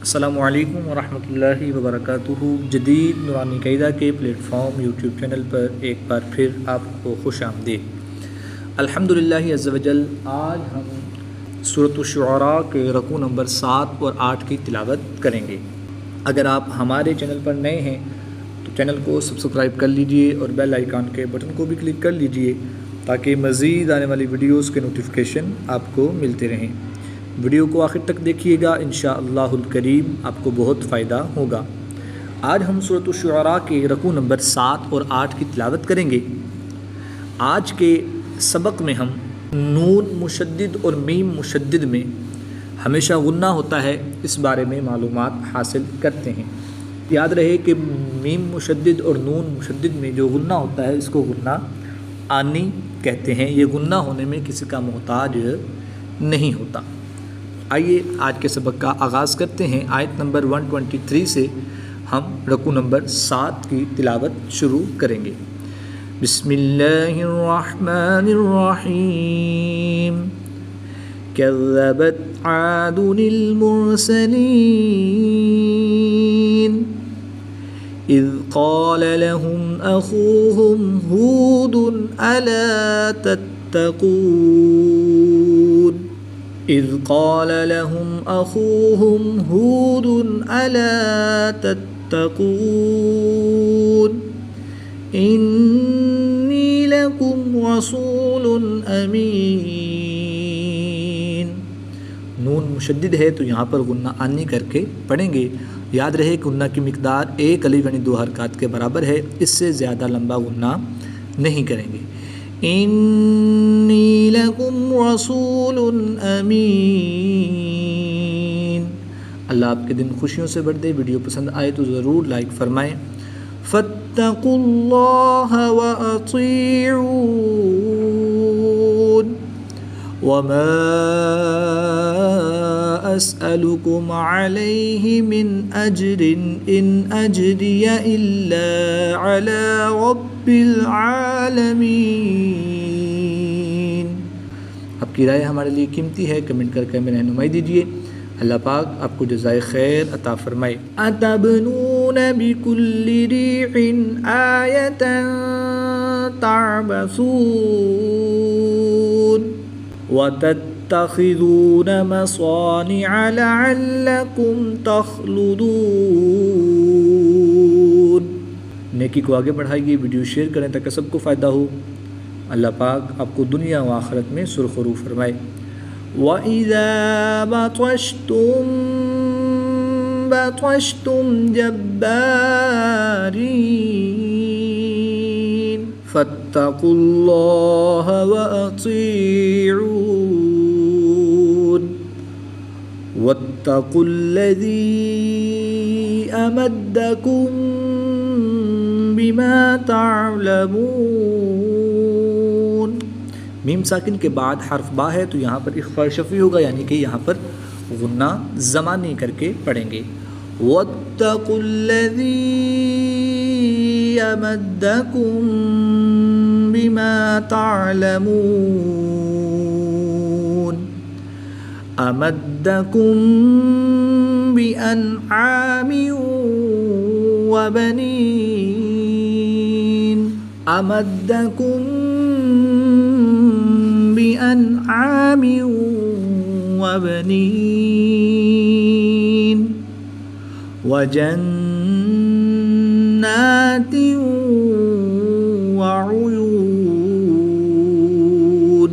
السلام علیکم ورحمۃ اللہ وبرکاتہ۔ جدید نورانی قاعدہ کے پلیٹ فارم یوٹیوب چینل پر ایک بار پھر آپ کو خوش آمدید۔ الحمدللہ عز و جل، آج ہم سورۃ الشعراء کے رکوع نمبر 7 اور 8 کی تلاوت کریں گے۔ اگر آپ ہمارے چینل پر نئے ہیں تو چینل کو سبسکرائب کر لیجئے اور بیل آئیکن کے بٹن کو بھی کلک کر لیجئے تاکہ مزید آنے والی ویڈیوز کے نوٹیفیکیشن آپ کو ملتے رہیں۔ ویڈیو کو آخر تک دیکھیے گا، انشاءاللہ الکریم آپ کو بہت فائدہ ہوگا۔ آج ہم سورۃ الشعراء کے رکوع نمبر 7 اور 8 کی تلاوت کریں گے۔ آج کے سبق میں ہم نون مشدد اور میم مشدد میں ہمیشہ غنہ ہوتا ہے، اس بارے میں معلومات حاصل کرتے ہیں۔ یاد رہے کہ میم مشدد اور نون مشدد میں جو غنہ ہوتا ہے اس کو غنہ آنی کہتے ہیں۔ یہ غنہ ہونے میں کسی کا محتاج نہیں ہوتا۔ آئیے آج کے سبق کا آغاز کرتے ہیں۔ آیت نمبر 123 سے ہم رکوع نمبر 7 کی تلاوت شروع کریں گے۔ بسم اللہ الرحمن الرحیم۔ کذبت عاد المرسلین اذ قال لهم اخوهم ہود الا تتقون اذ قال لهم اخوهم ہود الا تتقون انی لکم رسول امین۔ نون مشدد ہے تو یہاں پر غنہ آنی کر کے پڑھیں گے۔ یاد رہے کہ غنہ کی مقدار ایک الف یعنی 2 حرکات کے برابر ہے، اس سے زیادہ لمبا غنہ نہیں کریں گے۔ انی لکم رسول امین۔ اللہ آپ کے دن خوشیوں سے بھر دے۔ ویڈیو پسند آئے تو ضرور لائک فرمائیں۔ فاتقوا اللہ واطیعون وما اسألکم علیہ من اجر ان اجری الا علی رب العالمین۔ آپ کی رائے ہمارے لیے قیمتی ہے، کمنٹ کر کے ہمیں رہنمائی دیجیے۔ اللہ پاک آپ کو جزائے خیر عطا فرمائے۔ اتبنون بکل ریع آیۃ تعبثون وتتخذون مصانع لعلکم تخلدون۔ نیکی کو آگے بڑھائیے، ویڈیو شیئر کریں تاکہ سب کو فائدہ ہو۔ اللہ پاک آپ کو دنیا و آخرت میں سرخ و رو فرمائے۔ وَإِذَا بَطَشْتُم بَطَشْتُم جَبَّارِينَ فَاتَّقُوا اللَّهَ وَأَطِيعُونِ وَاتَّقُوا الَّذِي أَمَدَّكُم بِمَا تَعْلَمُونَ۔ میم ساکن کے بعد حرف با ہے تو یہاں پر اخفاء شفوی ہوگا، یعنی کہ یہاں پر غنہ زمانی کر کے پڑھیں گے۔ وَاتَّقُوا الَّذِي أَمَدَّكُم بِمَا تَعْلَمُونَ أَمَدَّكُم بِأَنْعَامٍ وَبَنِينَ أَمَدَّكُم بِأَنْعَامٍ وَبَنِينَ وَجَنَّاتٍ وَعُيُونٍ۔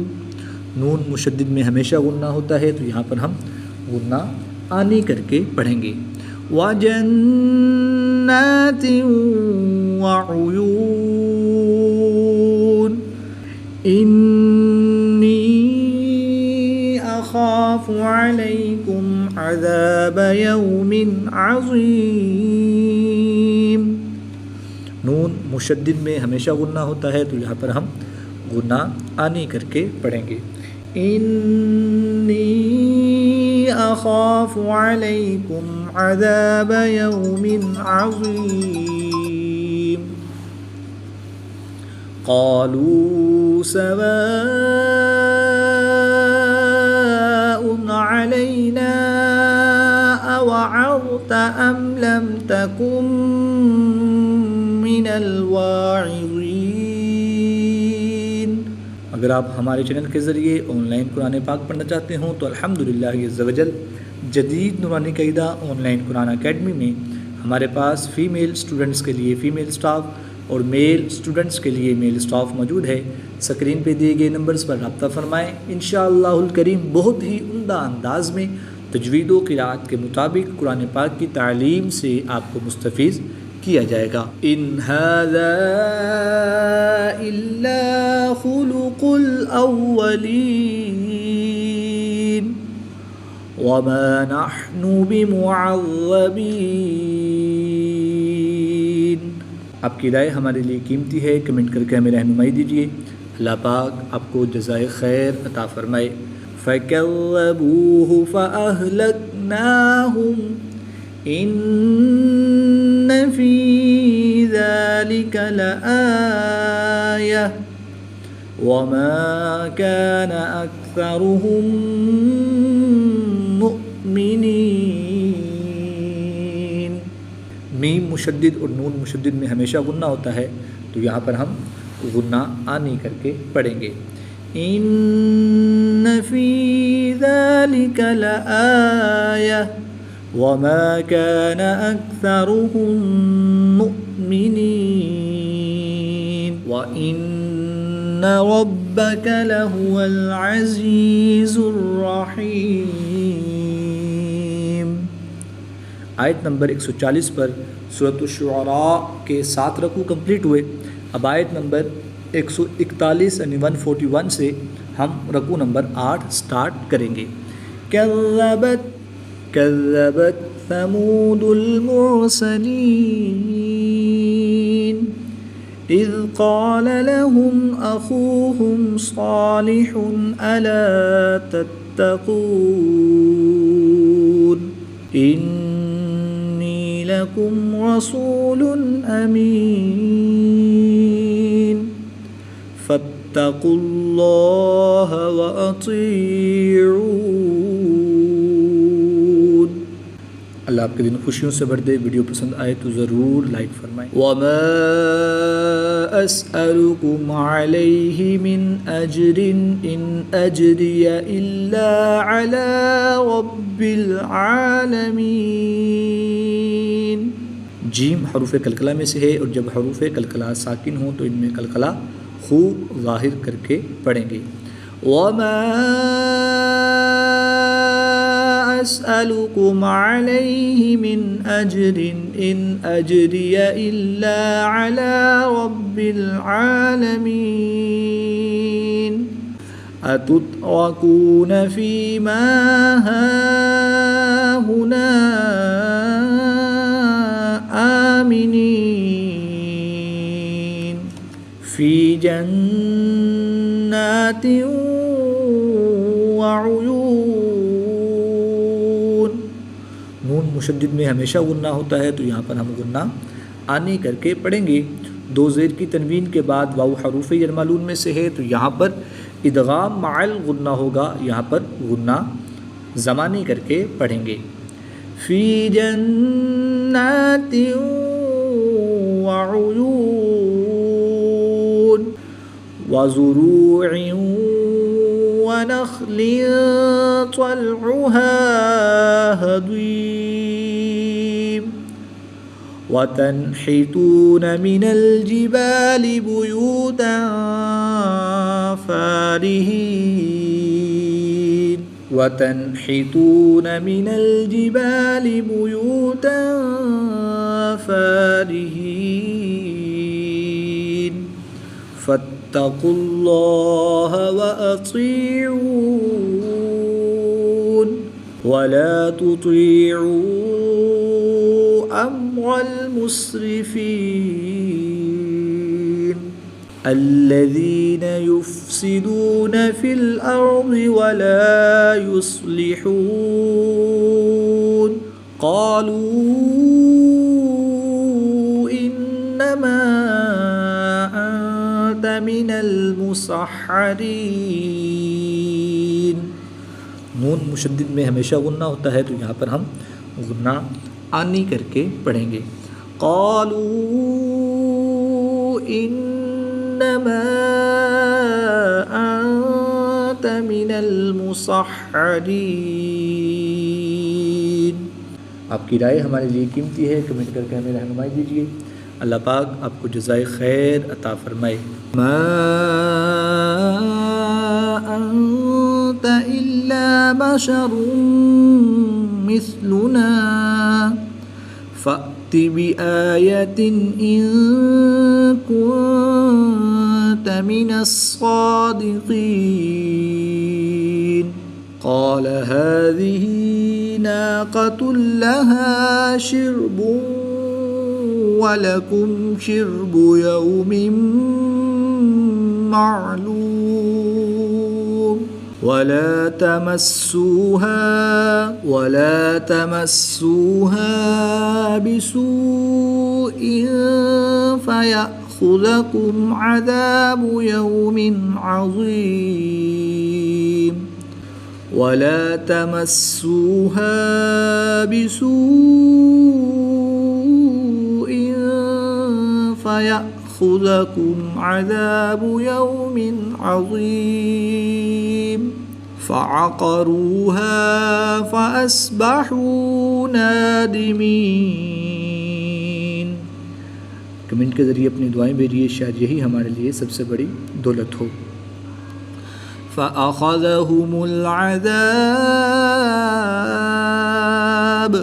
نون مشدد میں ہمیشہ غنہ ہوتا ہے تو یہاں پر ہم غنہ آنی کر کے پڑھیں گے۔ وَجَنَّاتٍ وَعُيُونٍ انی اخاف علیکم عذاب یوم عظیم۔ نون مشدد میں ہمیشہ غنہ ہوتا ہے تو یہاں پر ہم غنہ آنی کر کے پڑھیں گے۔ انی اخاف علیکم عذاب یوم عظیم۔ قالوا سواء علينا وعظت أم لم تكن من الواعظين۔ اگر آپ ہمارے چینل کے ذریعے آن لائن قرآن پاک پڑھنا چاہتے ہوں تو الحمدللہ عز وجل جدید نورانی قاعدہ آن لائن قرآن اکیڈمی میں ہمارے پاس فیمیل اسٹوڈنٹس کے لیے فیمیل اسٹاف اور میل اسٹوڈنٹس کے لیے میل اسٹاف موجود ہے۔ اسکرین پہ دیے گئے نمبرز پر رابطہ فرمائیں، انشاءاللہ الکریم بہت ہی عمدہ انداز میں تجوید و قراءت کے مطابق قرآن پاک کی تعلیم سے آپ کو مستفیض کیا جائے گا۔ ان ھذا الا خلق الاولین وما نحن بمعذبین۔ آپ کی رائے ہمارے لیے قیمتی ہے، کمنٹ کر کے ہمیں رہنمائی دیجیے۔ اللہ پاک آپ کو جزائے خیر عطا فرمائے۔ فَكَذَّبُوهُ فَأَهْلَكْنَاهُمْ إِنَّ فِي ذَلِكَ لَآيَةً وَمَا كَانَ أَكْثَرُهُم مُؤْمِنِينَ۔ میم مشدد اور نون مشدد میں ہمیشہ غنہ ہوتا ہے، تو یہاں پر ہم غنہ آنی کر کے پڑھیں گے۔ ان فی ذلک لآیہ وما کان اکثرهم مؤمنین وان ربک لہو العزیز الرحیم۔ آیت نمبر 140 پر سورۃ الشعراء کے 7 رکوع کمپلیٹ ہوئے۔ اب آیت نمبر 141 یعنی 141 سے ہم رکوع نمبر 8 سٹارٹ کریں گے۔ کذبت ثمود المرسلین اذ قال لهم اخوهم صالح الا تتقون انی لکم رسول امین فاتقوا اللہ وأطیعون۔ اللہ آپ کے دن خوشیوں سے بھر دے۔ ویڈیو پسند آئے تو ضرور لائک فرمائیں۔ وما اسألكم علیہ من اجر ان اجری الا علی رب العالمین۔ جیم حروف کلکلہ میں سے ہے، اور جب حروف کلکلہ ساکن ہوں تو ان میں کلکلہ خوب ظاہر کر کے پڑھیں گے۔ وما اسألكم علیہ من اجر ان اجری الا علی رب العالمین اتترکون فیما ہاہنا آمنین فی جنات وعیون۔ نون مشدد میں ہمیشہ غنہ ہوتا ہے، تو یہاں پر ہم غنہ آنی کر کے پڑھیں گے۔ 2 زیر کی تنوین کے بعد واو حروف یرمالون میں سے ہے، تو یہاں پر ادغام مع الغنہ ہوگا، یہاں پر غنہ زمانی کر کے پڑھیں گے۔ فی جنات وعیون وزروع ونخل طلعها هضيم وتنحتون من الجبال بيوتا فارهين وتنحتون من الجبال بيوتا فارهين فاتقوا الله وأطيعون ولا تطيعوا أمر المسرفين الذين يفسدون في الأرض ولا يصلحون قالوا إنما أنت من المسحرين۔ نون مشدد میں ہمیشہ غنہ ہوتا ہے، تو یہاں پر ہم غنہ آنی کر کے پڑھیں گے۔ قالوا انما انت من المصحرین۔ آپ کی رائے ہمارے لیے قیمتی ہے، کمنٹ کر کے ہمیں رہنمائی دیجیے۔ اللہ پاک آپ کو جزائے خیر عطا فرمائے۔ ما انت الا بشر مثلنا فأت بآية إن كنت من الصادقين قال هذه ناقة لها شرب ولكم شرب يوم معلوم ولا تمسوها بسوء فيأخذكم عذاب يوم عظيم ولا تمسوها بسوء فيأخذكم عذاب يوم عظيم فعقروها فأصبحوا نادمين۔ کمنٹ کے ذریعے اپنی دعائیں بھیجیے، شاید یہی ہمارے لیے سب سے بڑی دولت ہو۔ فأخذهم العذاب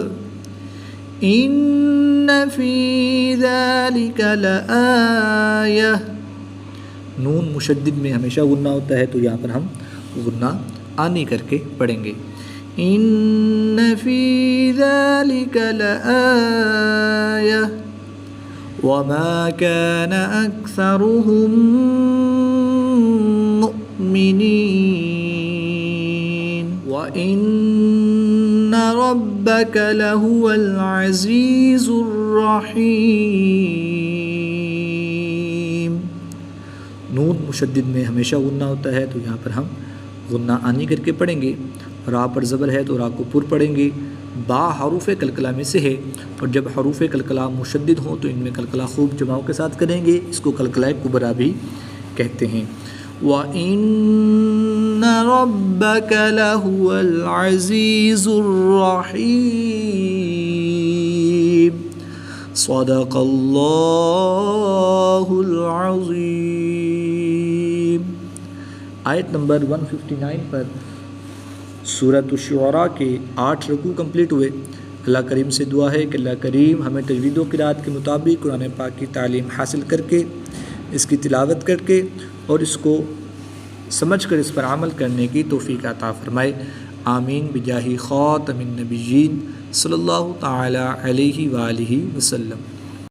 إن في ذلك لآية۔ نون مشدد میں ہمیشہ غنہ ہوتا ہے، تو یہاں پر ہم غنہ آنی کر کے پڑھیں گے۔ ان فی ذلک لآیہ وما كان اکثرهم مؤمنین وان ربک لہو العزیز الرحیم۔ نون مشدد میں ہمیشہ غنہ ہوتا ہے، تو یہاں پر ہم غنہ آنی کر کے پڑھیں گے۔ را پر زبر ہے تو را کو پر پڑھیں گے۔ با حروف کلکلہ میں سے ہے، اور جب حروف کلکلہ مشدد ہوں تو ان میں کلکلہ خوب جماؤں کے ساتھ کریں گے، اس کو کلکلہ کبریٰ بھی کہتے ہیں۔ وَإِنَّ رَبَّكَ لَهُوَ الْعَزِيزُ الرَّحِيمُ۔ صدق اللہ العظیم۔ آیت نمبر 159 پر سورۃ الشعراء کے 8 رکوع کمپلیٹ ہوئے۔ اللہ کریم سے دعا ہے کہ اللہ کریم ہمیں تجوید و قرات کے مطابق قرآن پاک کی تعلیم حاصل کر کے، اس کی تلاوت کر کے اور اس کو سمجھ کر اس پر عمل کرنے کی توفیق عطا فرمائے۔ آمین بجاہ خاتم النبیین صلی اللہ تعالی علیہ وآلہ وسلم۔